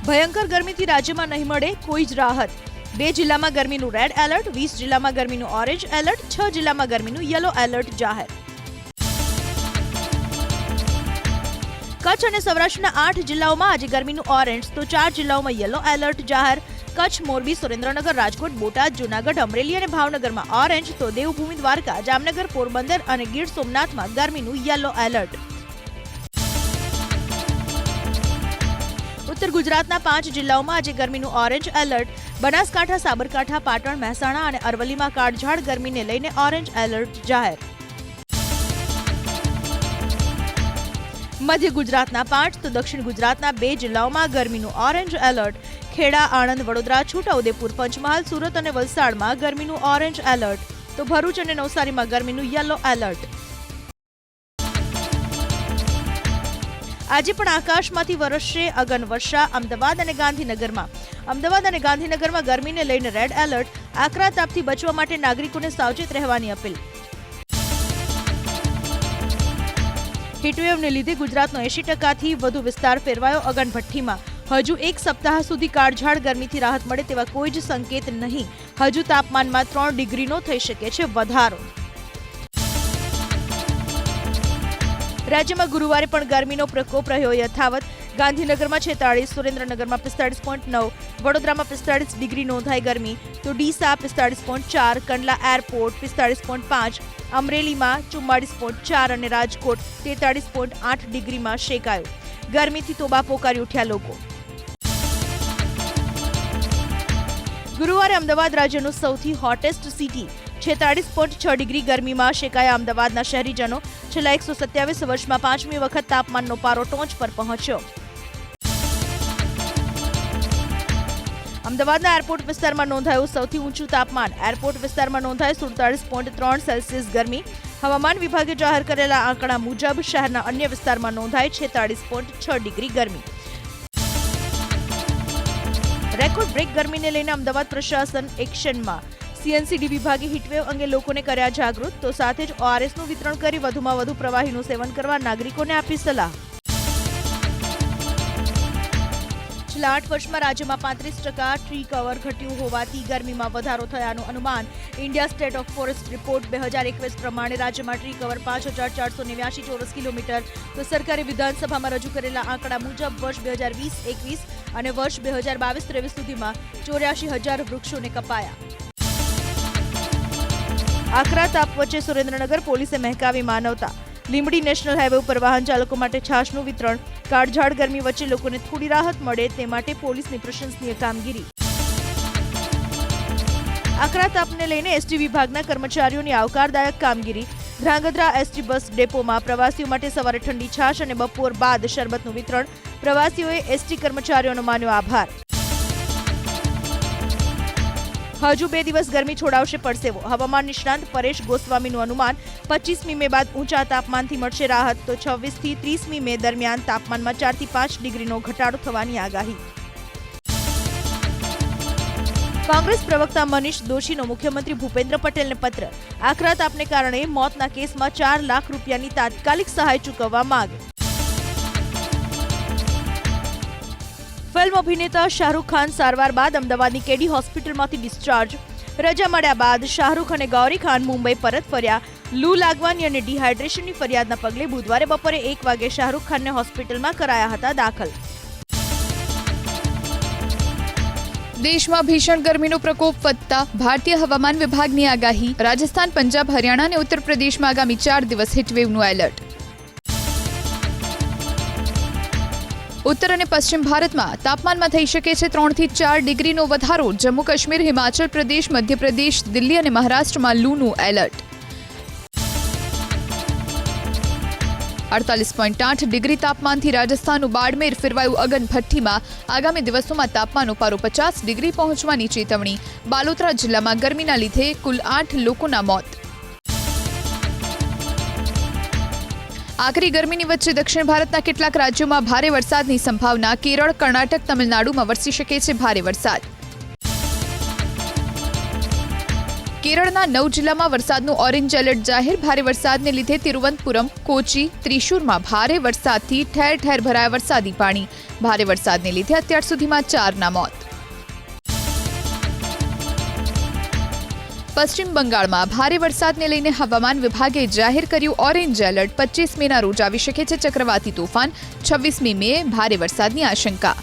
ભયંકર ગરમીથી રાજ્યમાં નહીં મળે કોઈ જ રાહત. 2 જિલ્લામાં ગરમીનું રેડ એલર્ટ, 20 જિલ્લામાં ગરમીનું ઓરેન્જ એલર્ટ, 6 જિલ્લામાં ગરમીનું યલો એલર્ટ જાહેર. કચ્છ અને સૌરાષ્ટ્રના 8 જિલ્લાઓમાં આજે ગરમીનું ઓરેન્જ તો 4 જિલ્લાઓમાં યલો એલર્ટ જાહેર. કચ્છ, મોરબી, સુરેન્દ્રનગર, રાજકોટ, બોટાદ, જૂનાગઢ, અમરેલી અને ભાવનગરમાં ઓરેન્જ તો દેવભૂમિ દ્વારકા, જામનગર, પોરબંદર અને ગીર સોમનાથમાં ગરમીનું યલો એલર્ટ. ઉત્તર ગુજરાતના 5 જિલ્લાઓમાં આજે ગરમીનું ઓરેન્જ એલર્ટ. બનાસકાંઠા, સાબરકાંઠા, પાટણ, મહેસાણા અને અરવલ્લીમાં કાળઝાળ ગરમીને લઈને ઓરેન્જ એલર્ટ જાહેર. મધ્ય ગુજરાતના 5 તો દક્ષિણ ગુજરાતના 2 જિલ્લાઓમાં ગરમીનું ઓરેન્જ એલર્ટ. ખેડા, આણંદ, વડોદરા, છોટાઉદેપુર, પંચમહાલ, સુરત અને વલસાડમાં ગરમીનું ઓરેન્જ એલર્ટ તો ભરૂચ અને નવસારીમાં ગરમીનું યલો એલર્ટ. આજે પણ આકાશમાંથી વરસશે અગન વર્ષા અમદાવાદ અને ગાંધીનગરમાં. અમદાવાદ અને ગાંધીનગરમાં ગરમીને લઈને રેડ એલર્ટ. આકરા તાપથી બચવા માટે નાગરિકોને સાવચેત રહેવાની અપીલ. હીટવેવને લીધે ગુજરાતનો 80%થી વધુ વિસ્તાર ફેરવાયો અગન ભઠ્ઠીમાં. હજુ 1 સપ્તાહ સુધી કાળઝાળ ગરમીથી રાહત મળે તેવા કોઈ જ સંકેત નહીં. હજુ તાપમાનમાં 3 ડિગ્રીનો થઈ શકે છે વધારો. રાજ્યમાં ગુરુવારે પણ ગરમીનો પ્રકોપ રહ્યો યથાવત. ગાંધીનગરમાં 46, સુરેન્દ્રનગરમાં 45.9, વડોદરામાં 45 ડિગ્રી નોંધાઈ ગરમી તો ડીસા 45.4, કંડલા એરપોર્ટ 45.5, અમરેલીમાં 44.4 અને રાજકોટ 43.8 ડિગ્રીમાં શેકાયો. ગરમીથી તોબા પોકારી ઉઠ્યા લોકો. ગુરુવારે અમદાવાદ રાજ્યનું સૌથી હોટેસ્ટ સિટી. 46.6 ડિગ્રી ગરમીમાં શેકાયા અમદાવાદના શહેરીજનો. છેલ્લા 127 વર્ષમાં 5મી વખત તાપમાનનો પારો ટોચ પર પહોંચ્યો. અમદાવાદના એરપોર્ટ વિસ્તારમાં નોંધાયું સૌથી ઊંચું તાપમાન. એરપોર્ટ વિસ્તારમાં નોંધાયું 47.3 સેલ્સિયસ ગરમી. હવામાન વિભાગે જાહેર કરેલા આંકડા મુજબ શહેરના અન્ય વિસ્તારમાં નોંધાઈ 46.6 ડિગ્રી ગરમી. રેકોર્ડ બ્રેક ગરમીને લઈને અમદાવાદ પ્રશાસન એક્શનમાં. સીએનસીડી વિભાગે હીટવેવ અંગે લોકોને કર્યા જાગૃત તો સાથે જ ઓઆરએસનું વિતરણ કરી વધુમાં વધુ પ્રવાહીનું સેવન કરવા નાગરિકોને આપી સલાહ. છેલ્લા 8 વર્ષમાં રાજ્યમાં 35% ટ્રી કવર ઘટ્યું હોવાથી ગરમીમાં વધારો થયાનું અનુમાન. India state of forest report 2021 પ્રમાણે રાજ્યમાં ટ્રી કવર 5489 ચોરસ કિલોમીટર તો સરકારે વિધાનસભામાં રજૂ કરેલા આંકડા મુજબ વર્ષ 2020-21 અને વર્ષ 2022-23 સુધીમાં 84,000 વૃક્ષોને કપાયા. આકરા તાપ વચ્ચે સુરેન્દ્રનગર પોલીસે મહેકાવી માનવતા. લીંબડી નેશનલ હાઈવે ઉપર વાહન ચાલકો માટે છાશનું વિતરણ. કાળઝાળ ગરમી વચ્ચે લોકોને થોડી રાહત મળે તે માટે પોલીસની પ્રશંસનીય કામગીરી. આકરા તાપને લઈને એસટી વિભાગના કર્મચારીઓની આવકારદાયક કામગીરી. ધ્રાંગધ્રા એસટી બસ ડેપોમાં પ્રવાસીઓ માટે સવારે ઠંડી છાશ અને બપોર બાદ શરબતનું વિતરણ. પ્રવાસીઓએ એસટી કર્મચારીઓનો માન્યો આભાર. હજુ 2 દિવસ ગરમી છોડાવશે પરસેવો. હવામાન નિષ્ણાંત પરેશ ગોસ્વામીનું અનુમાન. 25મી મે બાદ ઊંચા તાપમાનથી મળશે રાહત તો 26થી 30મી મે દરમિયાન તાપમાનમાં 4 થી 5 ડિગ્રીનો ઘટાડો થવાની આગાહી. કોંગ્રેસ પ્રવક્તા મનીષ દોશીનો મુખ્યમંત્રી ભૂપેન્દ્ર પટેલને પત્ર. આકરા તાપને કારણે મોતના કેસમાં 4 લાખ રૂપિયાની તાત્કાલિક સહાય ચૂકવવા માંગ. ફિલ્મ અભિનેતા શાહરૂખ ખાન સારવાર બાદ અમદાવાદની કેડી હોસ્પિટલમાંથી ડિસ્ચાર્જ. રજા મળ્યા બાદ શાહરૂખ અને ગૌરી ખાન મુંબઈ પરત ફર્યા. લૂ લાગવાની અને ડિહાઇડ્રેશનની ફરિયાદના પગલે બુધવારે બપોરે 1 વાગે શાહરૂખ ખાનને હોસ્પિટલમાં કરાયા હતા દાખલ. દેશમાં ભીષણ ગરમીનો પ્રકોપ વધતા ભારતીય હવામાન વિભાગની આગાહી. રાજસ્થાન, પંજાબ, હરિયાણા અને ઉત્તર પ્રદેશમાં આગામી 4 દિવસ હીટવેવનું એલર્ટ. ઉત્તર અને પશ્ચિમ ભારતમાં તાપમાનમાં થઈ શકે છે 3 થી 4 ડિગ્રીનો વધારો. જમ્મુ કાશ્મીર, હિમાચલ પ્રદેશ, મધ્યપ્રદેશ, દિલ્હી અને મહારાષ્ટ્રમાં લૂનું એલર્ટ. 48.8 ડિગ્રી તાપમાનથી રાજસ્થાનનું બાડમેર ફેરવાયું અગન ભઠ્ઠીમાં. આગામી દિવસોમાં તાપમાનનો પારો 50 ડિગ્રી પહોંચવાની ચેતવણી. બાલોતરા જિલ્લામાં ગરમીના લીધે કુલ 8 લોકોના મોત. આકરી ગરમીની વચ્ચે દક્ષિણ ભારતના કેટલાક રાજ્યોમાં ભારે વરસાદની સંભાવના. કેરળ, કર્ણાટક, તમિલનાડુમાં વરસી શકે છે ભારે વરસાદ. કેરળના 9 જિલ્લામાં વરસાદનું ઓરેન્જ એલર્ટ જાહેર. ભારે વરસાદને લીધે તિરુવનંતપુરમ, કોચી, ત્રિશુરમાં ભારે વરસાદથી ઠેર ઠેર ભરાયા વરસાદી પાણી. ભારે વરસાદને લીધે અત્યાર સુધીમાં 4ના મોત. પશ્ચિમ બંગાળમાં ભારે વરસાદને લઈને હવામાન વિભાગે જાહેર કર્યું ઓરેન્જ એલર્ટ. 25 મેના રોજ આવી શકે છે ચક્રવાતી તોફાન. 26મી મે ભારે વરસાદની આશંકા.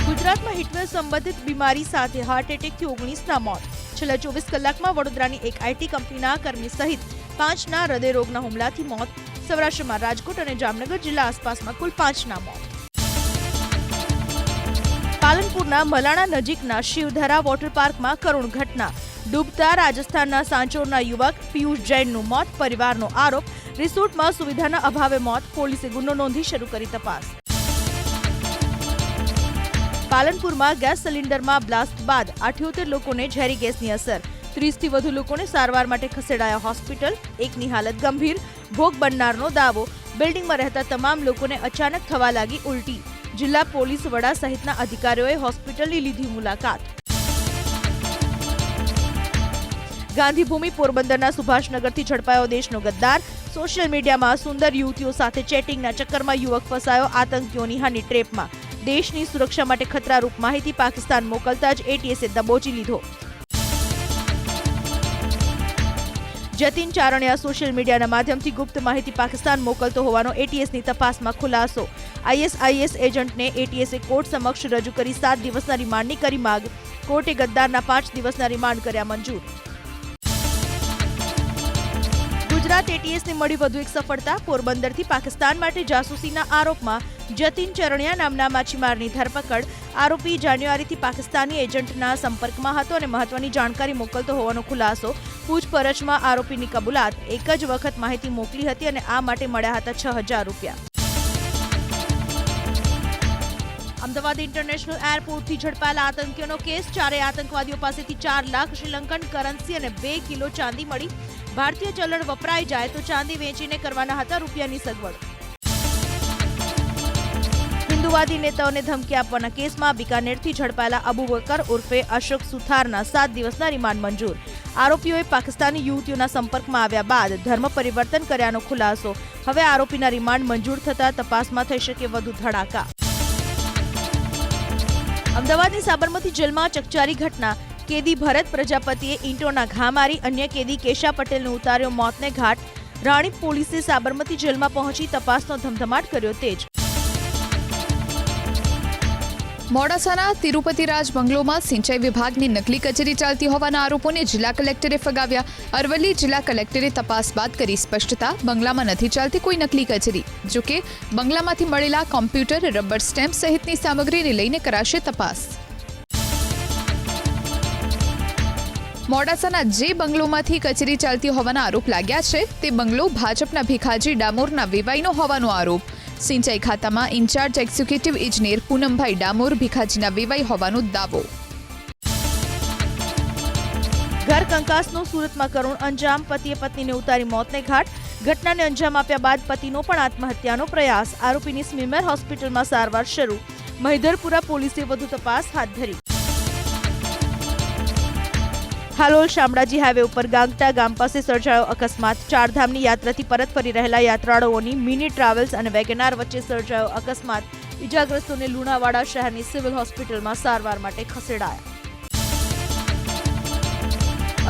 ગુજરાતમાં હીટવેવ સંબંધિત બીમારી સાથે હાર્ટ એટેકથી 19ના મોત. છેલ્લા 24 કલાકમાં વડોદરાની એક આઈટી કંપનીના કર્મી સહિત 5ના હૃદયરોગના હુમલાથી મોત. સૌરાષ્ટ્રમાં રાજકોટ અને જામનગર જિલ્લા આસપાસમાં કુલ 5ના મોત. પાલનપુરના મલાણા નજીકના શિવધરા વોટર પાર્કમાં કરુણ ઘટના. ડૂબતા રાજસ્થાનના સાંચોરના યુવક પિયુષ જૈનનું મોત. પરિવારનો આરોપ, રિસોર્ટમાં સુવિધાના અભાવે મોત. પોલીસે ગુનો નોંધી શરૂ કરી તપાસ. પાલનપુરમાં ગેસ સિલિન્ડરમાં બ્લાસ્ટ બાદ 78 લોકોને ઝેરી ગેસની અસર. 30થી વધુ લોકોને સારવાર માટે ખસેડાયા હોસ્પિટલ. એકની હાલત ગંભીર. ભોગ બનનારનો દાવો, બિલ્ડિંગમાં રહેતા તમામ લોકોને અચાનક થવા લાગી ઉલટી. જિલ્લા પોલીસ વડા સહિતના અધિકારીઓએ હોસ્પિટલની લીધી મુલાકાત. ગાંધીભૂમિ પોરબંદરના સુભાષનગરથી ઝડપાયો દેશનો ગદ્દાર. સોશિયલ મીડિયામાં સુંદર યુવતીઓ સાથે ચેટિંગના ચક્કરમાં યુવક ફસાયો આતંકીઓની હની ટ્રેપમાં. દેશની સુરક્ષા માટે ખતરારૂપ માહિતી પાકિસ્તાન મોકલતા જ એટીએસે દબોચી લીધો. જતીન ચારણિયા સોશિયલ મીડિયાના માધ્યમથી ગુપ્ત માહિતી પાકિસ્તાન મોકલતો હોવાનો એટીએસની તપાસમાં ખુલાસો. આઈએસઆઈએસ એજન્ટને એટીએસે કોર્ટ સમક્ષ રજૂ કરી 7 દિવસના રિમાન્ડની કરી માંગ. કોર્ટે ગદ્દારના 5 દિવસના રિમાન્ડ કર્યા મંજૂર. ગુજરાત એટીએસને મળી વધુ એક સફળતા. પોરબંદરથી પાકિસ્તાન માટે જાસૂસીના આરોપમાં જતીન ચરણિયા નામના માછીમારની ધરપકડ. આરોપી જાન્યુઆરીથી પાકિસ્તાની એજન્ટના સંપર્કમાં હતો અને મહત્વની જાણકારી મોકલતો હોવાનો ખુલાસો. પૂછપરછમાં આરોપીની કબૂલાત, એક જ વખત માહિતી મોકલી હતી અને આ માટે મળ્યા હતા 6,000 રૂપિયા. અમદાવાદ ઇન્ટરનેશનલ એરપોર્ટથી ઝડપાયેલા આતંકીઓનો કેસ. 4 આતંકવાદીઓ પાસેથી 4 લાખ શ્રીલંકન કરન્સી અને 2 કિલો ચાંદી મળી. ભારતીય ચલણ વપરાઈ જાય તો ચાંદી વેચીને કરવાના હતા રૂપિયાની સગવડ. હિન્દુવાદી નેતાઓને ધમકી આપવાના કેસમાં બિકાનેરથી ઝડપાયેલા અબુબકર ઉર્ફે અશોક સુથારના 7 દિવસના રિમાન્ડ મંજૂર. આરોપીઓએ પાકિસ્તાની યુવતીઓના સંપર્કમાં આવ્યા બાદ ધર્મ પરિવર્તન કર્યાનો ખુલાસો. હવે આરોપીના રિમાન્ડ મંજૂર થતા તપાસમાં થઈ શકે વધુ ધડાકા. અમદાવાદની સાબરમતી જેલમાં ચકચારી ઘટના. કેદી ભરત પ્રજાપતિએ ઈંટોના ઘા મારી અન્ય કેદી કેશા પટેલને ઉતાર્યો મોતને ઘાટ. રાણીપ પોલીસે સાબરમતી જેલમાં પહોંચી તપાસનો ધમધમાટ કર્યો તેજ. મોડાસાના તિરુપતિરાજ બંગલોમાં સિંચાઈ વિભાગની નકલી કચેરી ચાલતી હોવાના આરોપોને જિલ્લા કલેક્ટરે ફગાવ્યા. અરવલ્લી જિલ્લા કલેક્ટરે તપાસ બાદ કરી સ્પષ્ટતા. બંગલામાં નથી ચાલતી કોઈ નકલી કચેરી. જોકે બંગલામાંથી મળેલા કોમ્પ્યુટર, રબર સ્ટેમ્પ સહિતની સામગ્રીને લઈને કરાશે તપાસ. મોડાસાના જે બંગલોમાંથી કચેરી ચાલતી હોવાના આરોપ લાગ્યા છે તે બંગલો ભાજપના ભીખાજી ડામોરના વેવાઈનો હોવાનો આરોપ. સિંચાઈ ખાતામાં ઇન્ચાર્જ એક્ઝિક્યુટિવ ઇજનેર પૂનમભાઈ ડામોર ભીખાજીના વેવાઈ હોવાનો દાવો. ઘર કંકાસનો સુરતમાં કરુણ અંજામ. પતિએ પત્નીને ઉતારી મોતને ઘાટ. ઘટનાને અંજામ આપ્યા બાદ પતિનો પણ આત્મહત્યાનો પ્રયાસ. આરોપીની સ્મીમેર હોસ્પિટલમાં સારવાર શરૂ. મહિધરપુરા પોલીસે વધુ તપાસ હાથ ધરી. હાલોલ શામળાજી હાઈવે ઉપર ગાંગટા ગામ પાસે સર્જાયો અકસ્માત. ચારધામની યાત્રાથી પરત ફરી રહેલા યાત્રાળુઓની મિની ટ્રાવેલ્સ અને વેગેનાર વચ્ચે સર્જાયો અકસ્માત. ઇજાગ્રસ્તોને લુણાવાડા શહેરની સિવિલ હોસ્પિટલમાં સારવાર માટે ખસેડાયા.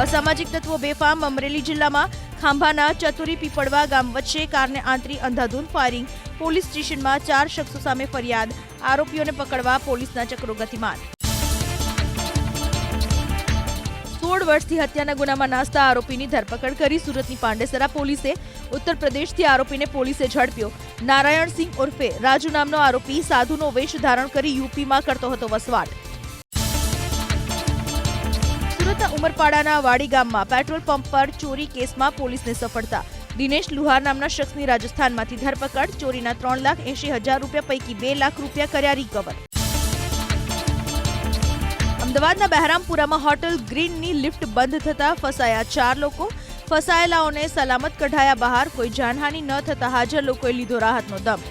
અસામાજિક તત્વો બેફામ. અમરેલી જિલ્લામાં ખાંભાના ચતુરી પીપળવા ગામ વચ્ચે કારને આંતરી અંધાધૂંધ ફાયરિંગ. પોલીસ સ્ટેશનમાં 4 શખ્સો સામે ફરિયાદ. આરોપીઓને પકડવા પોલીસના ચક્રો ગતિમાન. 16 વર્ષથી હત્યાના ગુનામાં નાસતા આરોપીની ધરપકડ કરી સુરતની પાંડેસરા પોલીસે. ઉત્તર પ્રદેશથી આરોપીને પોલીસે ઝડપ્યો. નારાયણસિંહ ઉર્ફે રાજુ નામનો આરોપી સાધુનો વેશ ધારણ કરી યુપીમાં કરતો હતો વસવાટ. સુરતના ઉમરપાડાના વાડી ગામમાં પેટ્રોલ પંપ પર ચોરી કેસમાં પોલીસને સફળતા. દિનેશ લુહાર નામના શખ્સની રાજસ્થાનમાંથી ધરપકડ. ચોરીના 3,80,000 રૂપિયા પૈકી 2 લાખ રૂપિયા કર્યા રિકવર. અમદાવાદના બહેરામપુરામાં હોટલ ગ્રીનની લિફ્ટ બંધ થતા ફસાયા 4 લોકો. ફસાયેલાઓને સલામત કઢાયા બહાર. કોઈ જાનહાનિ ન થતા હાજર લોકોએ લીધો રાહતનો દમ.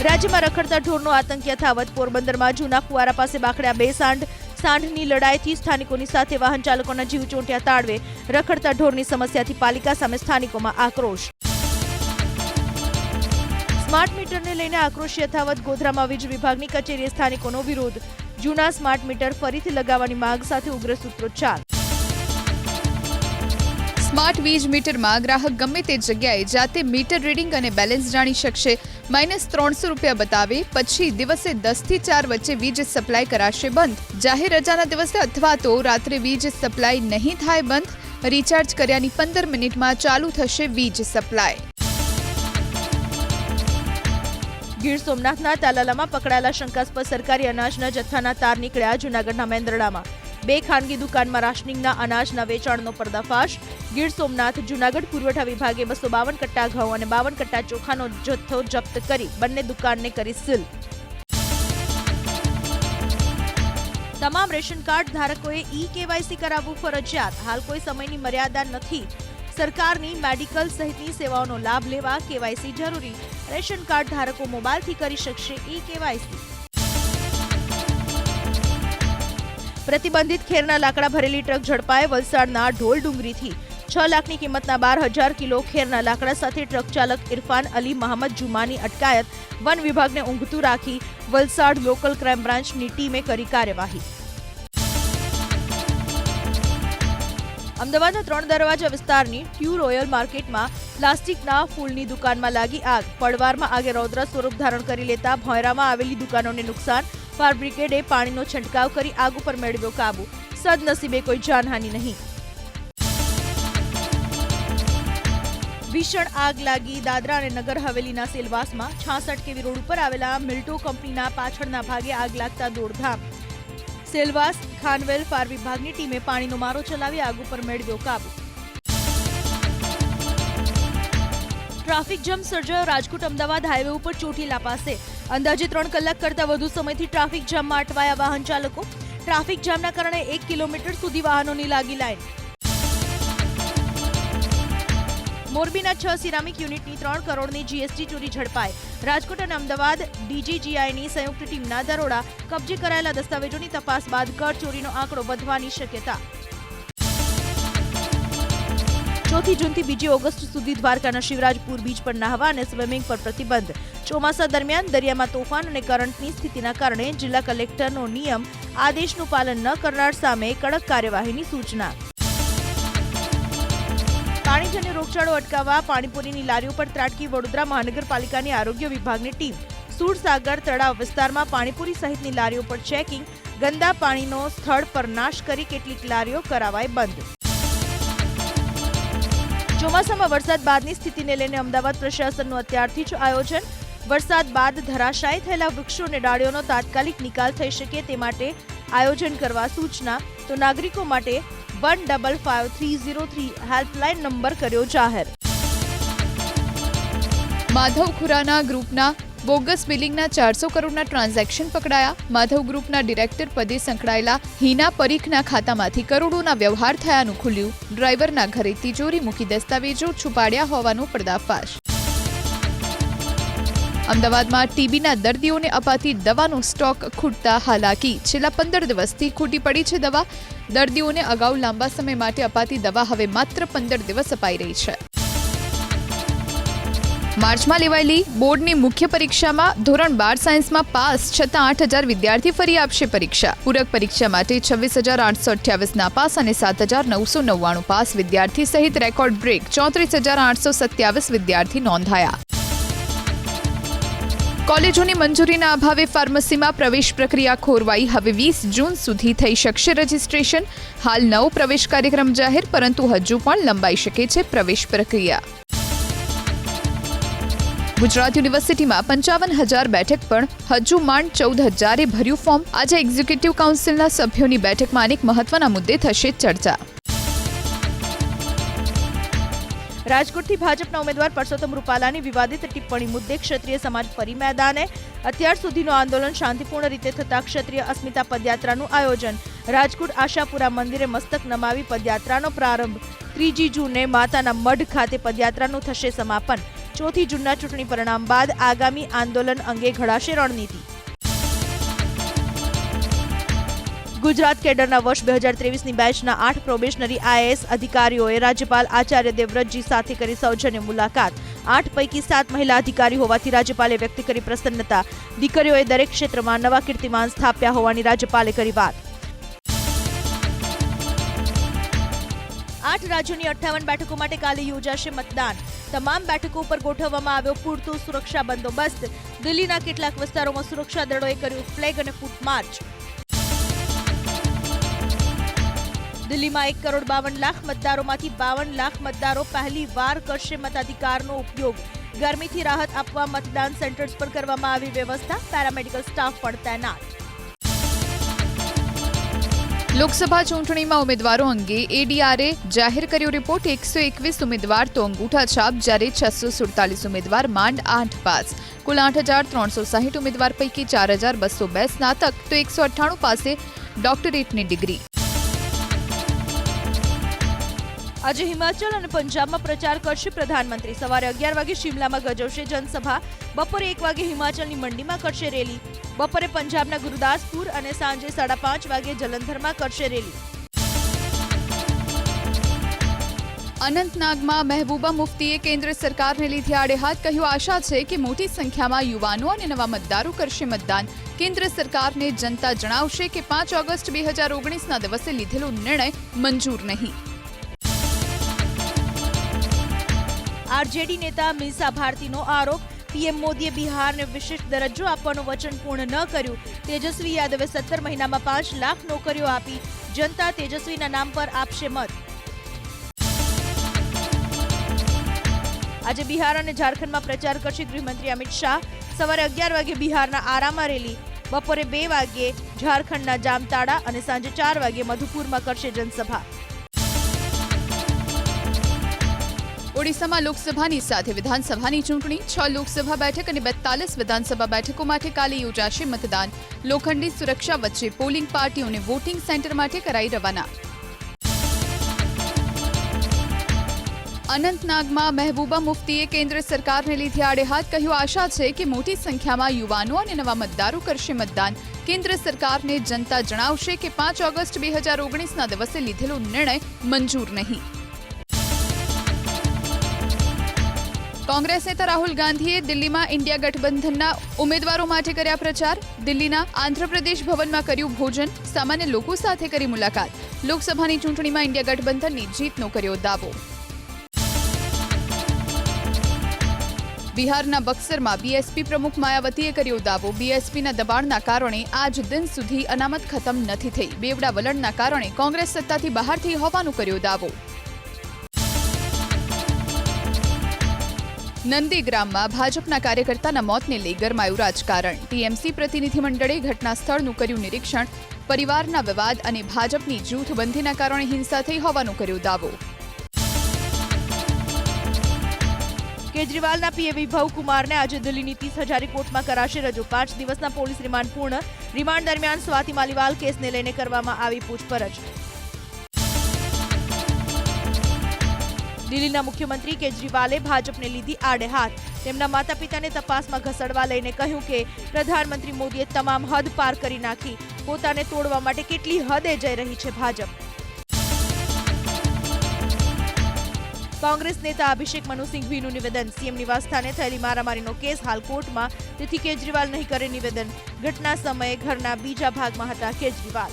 રાજ્યમાં રખડતા ઢોરનો આતંક યથાવત. પોરબંદરમાં જૂના ફુવારા પાસે બાખડ્યા 2 સાંઢ. સાંઢની લડાઈથી સ્થાનિકોની સાથે વાહન ચાલકોના જીવ ચોંટ્યા તાળવે. રખડતા ઢોરની સમસ્યાથી પાલિકા સામે સ્થાનિકોમાં આક્રોશ. સ્માર્ટ મીટરને લઈને આક્રોશ યથાવત. ગોધરામાં વીજ વિભાગની કચેરીએ સ્થાનિકોનો વિરોધ. જૂના સ્માર્ટ મીટર ફરીથી લગાવવાની માંગ સાથે ઉગ્ર સૂત્રોચ્ચાર. સ્માર્ટ વીજ મીટરમાં ગ્રાહક ગમે તે જગ્યાએ જાતે મીટર રીડિંગ અને બેલેન્સ જાણી શકશે. -300 બતાવે પછી દિવસે 10 થી 4 વચ્ચે વીજ સપ્લાય કરાશે બંધ. જાહેર રજાના દિવસે અથવા તો રાત્રે વીજ સપ્લાય નહીં થાય બંધ. રિચાર્જ કર્યાની 15 મિનિટમાં ચાલુ થશે વીજ સપ્લાય. ગીર સોમનાથના તાલાલામાં પકડાયેલા શંકાસ્પદ સરકારી અનાજના જથ્થાના તાર નીકળ્યા. જૂનાગઢના મેંદરડામાં 2 ખાનગી દુકાનમાં રાશનિંગના અનાજના વેચાણનો પર્દાફાશ. ગીર સોમનાથ જૂનાગઢ પુરવઠા વિભાગે 252 કટ્ટા ઘઉં અને 52 કટ્ટા ચોખાનો જથ્થો જપ્ત કરી બંને દુકાનને કરી સીલ. તમામ રેશન કાર્ડ ધારકોએ ઈ-કેવાયસી કરાવવું ફરજિયાત. હાલ કોઈ સમયની મર્યાદા નથી. સરકારની મેડિકલ સહિતની સેવાઓનો લાભ લેવા કેવાયસી જરૂરી. રેશન કાર્ડ ધારકો મોબાઈલથી કરી શકશે ઈ-કેવાયસી. પ્રતિબંધિત ખેરના લાકડા ભરેલી ટ્રક ઝડપાય. વલસાડના ઢોલ ડુંગરીથી 6 લાખની કિંમતના 12,000 કિલો ખેરના લાકડા સાથે ટ્રક ચાલક ઇરફાન અલી મહમદ જુમાની અટકાયત. વન વિભાગને ઊંઘતું રાખી વલસાડ લોકલ ક્રાઇમ બ્રાન્ચની ટીમે કરી કાર્યવાહી. અમદાવાદના 3 દરવાજા વિસ્તારની ટ્યુ રોયલ માર્કેટમાં પ્લાસ્ટિકના ફૂલની દુકાનમાં લાગી આગ. પડવારમાં આગે રૌદ્ર સ્વરૂપ ધારણ કરી લેતા ભોંયરામાં આવેલી દુકાનોને નુકસાન. ફાયર બ્રિગેડે પાણીનો છંટકાવ કરી આગ ઉપર મેળવ્યો કાબુ. સદનસીબે કોઈ જાનહાનિ નહીં. ભીષણ આગ લાગી દાદરા અને નગર હવેલીના સેલવાસમાં. 66 કેવી રોડ ઉપર આવેલા મિલ્ટો કંપનીના પાછળના ભાગે આગ લાગતા દોડધામ. સેલવાસ ખાનવેલ ફાયર વિભાગની ટીમે પાણીનો મારો ચલાવી આગ ઉપર મેળવ્યો કાબુ. ટ્રાફિક જામ સર્જાયો. રાજકોટ અમદાવાદ હાઈવે ઉપર ચોટીલા પાસે અંદાજે 3 કલાક કરતા વધુ સમયથી ટ્રાફિક જામમાં અટવાયા વાહન ચાલકો. ટ્રાફિક જામના કારણે 1 કિલોમીટર સુધી વાહનોની લાગી લાઈન. મોરબીના 6 સિરામિક યુનિટની 3 કરોડની જીએસટી ચોરી ઝડપાઈ. રાજકોટ અને અમદાવાદ ડીજીજીઆઈની સંયુક્ત ટીમના દરોડા. કબજે કરાયેલા દસ્તાવેજોની તપાસ બાદ કર ચોરીનો આંકડો વધવાની શક્યતા. 4 જૂનથી 2 ઓગસ્ટ સુધી દ્વારકાના શિવરાજપુર બીચ પર નાહવા અને સ્વિમિંગ પર પ્રતિબંધ. ચોમાસા દરમિયાન દરિયામાં તોફાન અને કરંટની સ્થિતિના કારણે જિલ્લા કલેક્ટરનો નિયમ આદેશનું પાલન ન કરનાર સામે કડક કાર્યવાહીની સૂચના. પાણીજન્ય રોગચાળો અટકાવવા પાણીપુરીની લારીઓ પર ત્રાટકી વડોદરા મહાનગરપાલિકાની આરોગ્ય વિભાગની ટીમ. સૂરસાગર તળાવ વિસ્તારમાં પાણીપુરી સહિતની લારીઓ પર ચેકિંગ. ગંદા પાણીનો સ્થળ પર નાશ કરી કેટલીક લારીઓ કરાવાય બંધ. ચોમાસામાં વરસાદ બાદની સ્થિતિને લઈને અમદાવાદ પ્રશાસનનું અત્યારથી જ આયોજન. વરસાદ બાદ ધરાશાયી થયેલા વૃક્ષો અને ડાળીઓનો તાત્કાલિક નિકાલ થઈ શકે તે માટે આયોજન કરવા સૂચના. તો નાગરિકો માટે 155303 હેલ્પલાઇન નંબર કર્યો જાહેર. માધવ ખુરાના ગ્રુપના બોગસ બિલિંગના 400 કરોડના ટ્રાન્ઝેક્શન પકડાયા. માધવ ગ્રુપના ડિરેક્ટર પદે સંકળાયેલા હિના પરીખના ખાતામાંથી કરોડોના વ્યવહાર થયાનું ખુલ્યું. ડ્રાઈવરના ઘરે તિજોરી મૂકી દસ્તાવેજો છુપાડ્યા હોવાનો પર્દાફાશ. અમદાવાદમાં ટીબીના દર્દીઓને અપાતી દવાનો સ્ટોક ખૂટતા હાલાકી. છેલ્લા 15 દિવસથી ખૂટી પડી છે દવા. દર્દીઓને અગાઉ લાંબા સમય માટે અપાતી દવા હવે માત્ર 15 દિવસ અપાઈ રહી છે. માર્ચમાં લેવાયેલી બોર્ડની મુખ્ય પરીક્ષામાં ધોરણ 12 સાયન્સમાં પાસ છતાં 8,000 વિદ્યાર્થી ફરી આપશે પરીક્ષા. પૂરક પરીક્ષા માટે 26,828 નાપાસ અને 7,999 પાસ વિદ્યાર્થી સહિત રેકોર્ડ બ્રેક 34,827 વિદ્યાર્થી નોંધાયા. કોલેજોની મંજૂરીના અભાવે ફાર્મસીમાં પ્રવેશ પ્રક્રિયા ખોરવાઈ. હવે 20 જૂન સુધી થઈ શકશે રજીસ્ટ્રેશન. હાલ 9 પ્રવેશ કાર્યક્રમ જાહેર, પરંતુ હજુ પણ લંબાઈ શકે છે પ્રવેશ પ્રક્રિયા. ગુજરાત યુનિવર્સિટીમાં 55,000 બેઠક પણ હજુ માંડ 14,000એ ભર્યું ફોર્મ. આજે એક્ઝિક્યુટિવ કાઉન્સિલના સભ્યોની બેઠકમાં અનેક મહત્વના મુદ્દે થશે ચર્ચા. રાજકોટથી ભાજપના ઉમેદવાર પરસોત્તમ રૂપાલાની વિવાદિત ટિપ્પણી મુદ્દે ક્ષત્રિય સમાજ ફરી મેદાને. અત્યાર સુધીનું આંદોલન શાંતિપૂર્ણ રીતે થતા ક્ષત્રિય અસ્મિતા પદયાત્રાનું આયોજન. રાજકોટ આશાપુરા મંદિરે મસ્તક નમાવી પદયાત્રાનો પ્રારંભ. 3 જૂને માતાના મઢ ખાતે પદયાત્રાનું થશે સમાપન. 4 જૂનના ચૂંટણી પરિણામ બાદ આગામી આંદોલન અંગે ઘડાશે રણનીતિ. ગુજરાત કેડરના વર્ષ 2023ની બેચના 8 પ્રોબેશનરી IAS અધિકારીઓએ રાજ્યપાલ આચાર્ય દેવવ્રતજી સાથે કરી સૌજન્ય મુલાકાત. 8 પૈકી 7 મહિલા અધિકારી હોવાથી રાજ્યપાલે વ્યક્ત કરી પ્રસન્નતા. દીકરીઓએ દરેક ક્ષેત્રમાં નવા કીર્તિમાન સ્થાપ્યા હોવાની રાજ્યપાલે કરી વાત. 8 રાજ્યોની 58 બેઠકો માટે કાલે યોજાશે મતદાન. તમામ બેઠકો પર ગોઠવવામાં આવ્યો પૂરતો સુરક્ષા બંદોબસ્ત. દિલ્હીના કેટલાક વિસ્તારોમાં સુરક્ષા દળોએ કર્યું ફ્લેગ અને ફૂટ માર્ચ. દિલ્હીમાં 1,52,00,000 મતદારોમાંથી 52 લાખ મતદારો પહેલી વાર કરશે મતાધિકારનો ઉપયોગ. ગરમીથી રાહત આપવા મતદાન સેન્ટર્સ પર કરવામાં આવી વ્યવસ્થા. પેરામેડિકલ સ્ટાફ પણ તૈનાત. લોકસભા ચૂંટણીમાં ઉમેદવારો અંગે ADRએ જાહેર કર્યો રિપોર્ટ. 121 ઉમેદવાર તો અંગૂઠા છાપ, જ્યારે 647 ઉમેદવાર માંડ 8 પાસ. કુલ 8,360 ઉમેદવાર પૈકી 4,202 સ્નાતક તો 198 પાસે ડોક્ટરેટની ડિગ્રી. આજે હિમાચલ અને પંજાબમાં પ્રચાર કરશે પ્રધાનમંત્રી. સવારે 11 વાગે શિમલામાં ગજવશે જનસભા. બપોરે 1 વાગે હિમાચલની મંડીમાં કરશે રેલી. બપોરે પંજાબના ગુરદાસપુર અને સાંજે 5:30 વાગે જલંધરમાં કરશે રેલી. અનંતનાગમાં મહેબૂબા મુફ્તીએ કેન્દ્ર સરકારને લીધે આડે હાથ. કહ્યું, આશા છે કે મોટી સંખ્યામાં યુવાનો અને નવા મતદારો કરશે મતદાન. કેન્દ્ર સરકારને જનતા જણાવશે કે 5 ઓગસ્ટ 2019ના દિવસે લીધેલો નિર્ણય મંજૂર નહીં. RJD નેતા મીસા ભારતીનો આરોપ. PM મોદીએ બિહારને વિશિષ્ટ દરજ્જો આપવાનું વચન પૂર્ણ ન કર્યું. તેજસ્વી યાદવે 17 મહિનામાં 5 લાખ નોકરીઓ આપી. જનતા તેજસ્વીના નામ પર આપશે મત. આજે બિહાર અને ઝારખંડમાં પ્રચાર કરશે ગૃહમંત્રી અમિત શાહ. સવારે 11 વાગે બિહારના આરામાં રેલી. બપોરે 2 વાગે ઝારખંડના જામતાડા અને સાંજે 4 વાગે મધુપુરમાં કરશે જનસભા. ઓડિશામાં લોકસભાની સાથે વિધાનસભાની ચૂંટણી. 6 લોકસભા બેઠક અને 42 વિધાનસભા બેઠકો માટે કાલે યોજાશે મતદાન. લોખંડી સુરક્ષા વચ્ચે પોલિંગ પાર્ટીઓને વોટિંગ સેન્ટર માટે કરાઈ રવાના. અનંતનાગમાં મહેબૂબા મુફ્તીએ કેન્દ્ર સરકારને લીધે આડે હાથ. કહ્યું, આશા છે કે મોટી સંખ્યામાં યુવાનો અને નવા મતદારો કરશે મતદાન. કેન્દ્ર સરકારને જનતા જણાવશે કે 5 ઓગસ્ટ 2019ના દિવસે લીધેલો નિર્ણય મંજૂર નહીં. કોંગ્રેસ નેતા રાહુલ ગાંધીએ દિલ્હીમાં ઇન્ડિયા ગઠબંધનના ઉમેદવારો માટે કર્યા પ્રચાર. દિલ્હીના આંધ્રપ્રદેશ ભવનમાં કર્યું ભોજન. સામાન્ય લોકો સાથે કરી મુલાકાત. લોકસભાની ચૂંટણીમાં ઇન્ડિયા ગઠબંધનની જીતનો કર્યો દાવો. બિહારના બક્સરમાં BSP પ્રમુખ માયાવતીએ કર્યો દાવો. BSPના દબાણના કારણે આજ દિન સુધી અનામત ખતમ નથી થઈ. બેવડા વલણના કારણે કોંગ્રેસ સત્તાથી બહાર થઈ હોવાનો કર્યો દાવો. નંદીગ્રામમાં ભાજપના કાર્યકર્તાના મોતને લઈ ગરમાયું રાજકારણ. TMC પ્રતિનિધિમંડળે ઘટના સ્થળનું કર્યું નિરીક્ષણ. પરિવારના વિવાદ અને ભાજપની જૂથબંધીના કારણે હિંસા થઈ હોવાનો કર્યો દાવો. કેજરીવાલના PA વિભવ કુમારને આજે દિલ્હીની 30,000 કોર્ટમાં કરાશે રજૂ. 5 દિવસના પોલીસ રિમાન્ડ પૂર્ણ. રિમાન્ડ દરમિયાન સ્વાતિ માલીવાલ કેસને લઈને કરવામાં આવી પૂછપરછ. દિલ્હીના મુખ્યમંત્રી કેજરીવાલે ભાજપને લીધી આડે હાથ. તેમના માતા પિતાને તપાસમાં ઘસડવા લઈને કહ્યું કે પ્રધાનમંત્રી મોદીએ તમામ હદ પાર કરી નાખી. પોતાને તોડવા માટે કેટલી હદે જઈ રહી છે ભાજપ. કોંગ્રેસ નેતા અભિષેક મનુ સિંઘવીનું નિવેદન. CM નિવાસસ્થાને થયેલી મારામારીનો કેસ હાલ કોર્ટમાં, તેથી કેજરીવાલ નહીં કરે નિવેદન. ઘટના સમયે ઘરના બીજા ભાગમાં હતા કેજરીવાલ.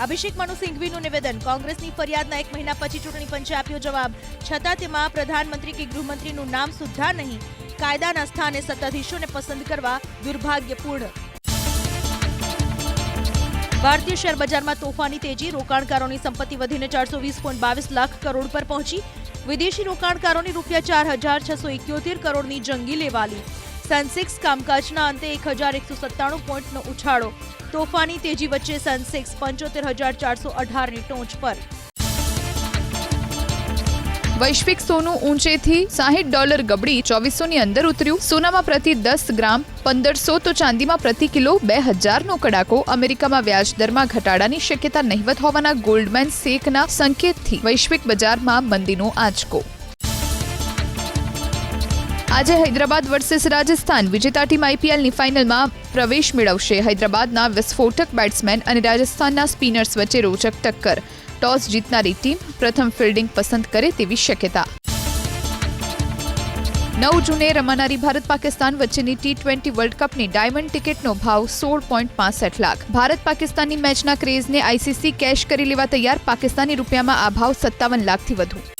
અભિષેક મનુ સિંઘવીનું નિવેદન. કોંગ્રેસની ફરિયાદના 1 મહિના પછી ચૂંટણી પંચે આપ્યો જવાબ. છતાં તેમાં પ્રધાનમંત્રી કે ગૃહમંત્રીનું નામ સુદ્ધા નહીં. કાયદાના સ્થાને સત્તાધીશોને પસંદ કરવા દુર્ભાગ્યપૂર્ણ. ભારતીય શેર બજારમાં તોફાની તેજી. રોકાણકારોની સંપત્તિ વધીને 420.22 લાખ કરોડ પર પહોંચી. વિદેશી રોકાણકારોની ₹4,671 કરોડની જંગી લેવાલી. સેન્સેક્સ કામકાજના અંતે 1,197 પોઈન્ટનો ઉછાળો. તોફાની તેજી વચ્ચે સેન્સેક્સ 75,418ની ટોચ પર. વૈશ્વિક સોનું ઊંચેથી $60 ગબડી 2400ની અંદર ઉતર્યું. સોનામાં પ્રતિ 10 ગ્રામ 1500 તો ચાંદીમાં પ્રતિ કિલો 2000નો કડાકો. અમેરિકામાં વ્યાજ દરમાં ઘટાડાની શક્યતા નહિવત હોવાના ગોલ્ડમેન સેકના સંકેતથી વૈશ્વિક બજારમાં મંદીનો આંચકો. આજે હૈદરાબાદ વર્સેસ રાજસ્થાન વિજેતા ટીમ આઈપીએલની ફાઇનલમાં પ્રવેશ મેળવશે. હૈદરાબાદના વિસ્ફોટક બેટ્સમેન અને રાજસ્થાનના સ્પિનર્સ વચ્ચે રોચક ટક્કર. ટોસ જીતનારી ટીમ પ્રથમ ફિલ્ડિંગ પસંદ કરે તેવી શક્યતા. 9 જૂને રમાનારી ભારત પાકિસ્તાન વચ્ચેની T20 વર્લ્ડ કપની ડાયમંડ ટિકિટનો ભાવ 16.65 લાખ. ભારત પાકિસ્તાનની મેચના ક્રેઝને આઈસીસી કેશ કરી લેવા તૈયાર. પાકિસ્તાની રૂપિયામાં આ ભાવ 57 લાખથી વધુ.